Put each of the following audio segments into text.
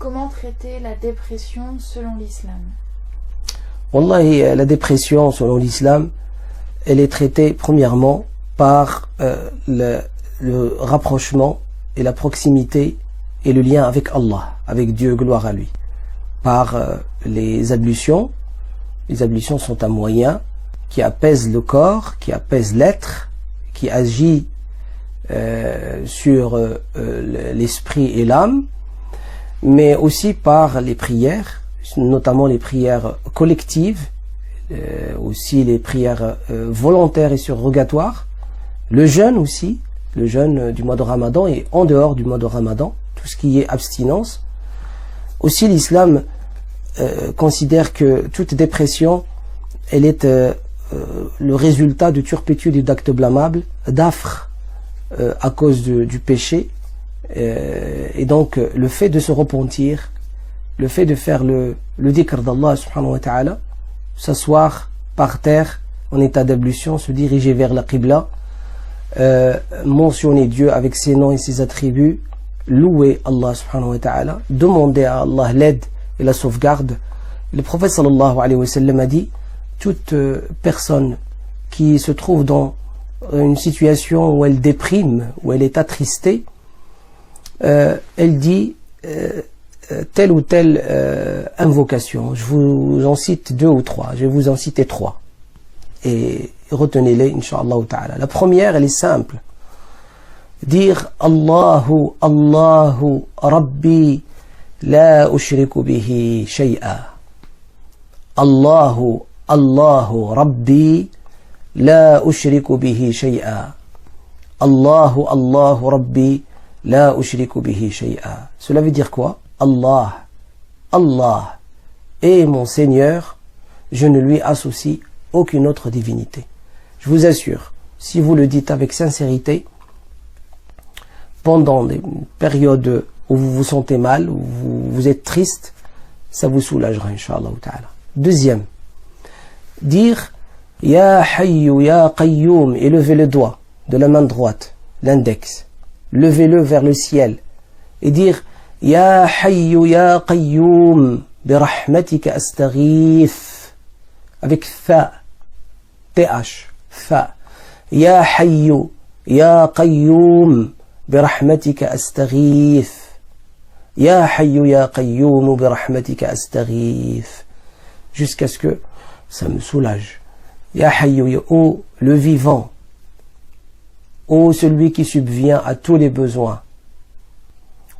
comment traiter la dépression selon l'islam? Wallahi, la dépression selon l'islam, elle est traitée premièrement par le rapprochement et la proximité et le lien avec Allah, avec Dieu, gloire à lui. Par les ablutions. Les ablutions sont un moyen qui apaise le corps, qui apaise l'être, qui agit sur l'esprit et l'âme, mais aussi par les prières, notamment les prières collectives, aussi les prières volontaires et surrogatoires, le jeûne aussi, le jeûne du mois de Ramadan et en dehors du mois de Ramadan, tout ce qui est abstinence. Aussi l'islam considère que toute dépression, elle est le résultat de turpitude et d'actes blâmables, d'affres à cause du péché, et donc le fait de se repentir, le fait de faire le dhikr d'Allah subhanahu wa ta'ala, s'asseoir par terre en état d'ablution, se diriger vers la Qibla, mentionner Dieu avec ses noms et ses attributs, louer Allah subhanahu wa ta'ala, demander à Allah l'aide et la sauvegarde. Le prophète sallallahu alayhi wa sallam a dit, toute personne qui se trouve dans une situation où elle déprime, où elle est attristée, elle dit telle ou telle invocation. Je vous en cite 2 ou 3, je vais vous en citer 3 et retenez-les incha'Allah ta'ala. La première, elle est simple, dire Allahu Allahu Rabbi la ushriku bihi shay'a. Allahu Allahu Rabbi la ushriku bihi shay'a. Allahu Allahu Rabbi la ushriku bihi shay'a. Cela veut dire quoi? Allah, Allah est mon Seigneur, je ne lui associe aucune autre divinité. Je vous assure, si vous le dites avec sincérité, pendant des périodes où vous vous sentez mal, où vous êtes triste, ça vous soulagera, incha'Allah ta'ala. Deuxième, dire Ya Hayyu Ya Qayyum et levez le doigt de la main droite, l'index, levez-le vers le ciel et dire Ya Hayyu Ya Qayyum birahmatika astaghith avec Fa, TH, Fa. Ya Hayyu Ya Qayyum birahmatika astaghith. Ya Hayyu Ya Qayyum birahmatika astaghith. Jusqu'à ce que ça me soulage. Ya Hayyu, ô le vivant, ô celui qui subvient à tous les besoins,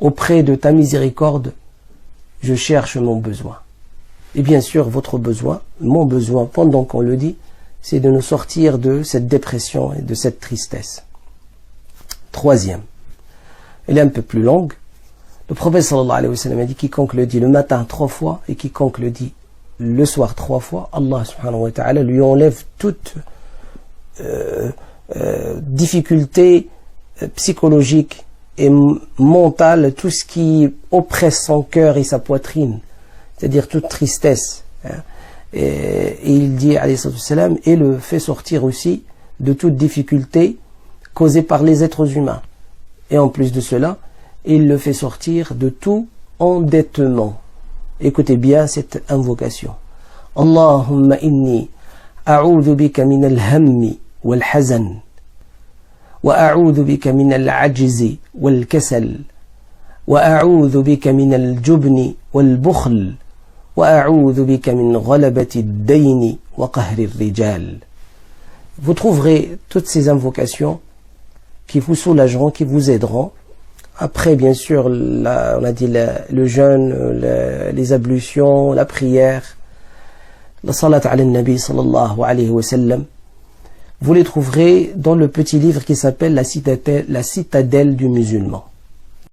auprès de ta miséricorde, je cherche mon besoin. Et bien sûr, votre besoin, mon besoin, pendant qu'on le dit, c'est de nous sortir de cette dépression et de cette tristesse. Troisième, elle est un peu plus longue. Le prophète sallallahu alayhi wa sallam a dit, quiconque le dit le matin 3 fois et quiconque le dit le soir 3 fois, Allah subhanahu wa ta'ala lui enlève toute difficulté psychologique et mentale, tout ce qui oppresse son cœur et sa poitrine, c'est-à-dire toute tristesse. Et il dit, alayhi salam, et le fait sortir aussi de toute difficulté causée par les êtres humains. Et en plus de cela, il le fait sortir de tout endettement. Écoutez bien cette invocation. Allahumma inni a'udhu bika min al-hammi wal-hazan wa a'udhu bika min al-ajzi wal-kasal wa a'udhu bika min al-jubni wal-bukhl wa a'udhu bika min ghalabati ad-dayni wa qahri ar-rijal. Vous trouverez toutes ces invocations qui vous soulageront, qui vous aideront. Après, bien sûr, on a dit le jeûne, les ablutions, la prière, la salat ala nabi sallallahu alayhi wa sallam. Vous les trouverez dans le petit livre qui s'appelle la citadelle du musulman.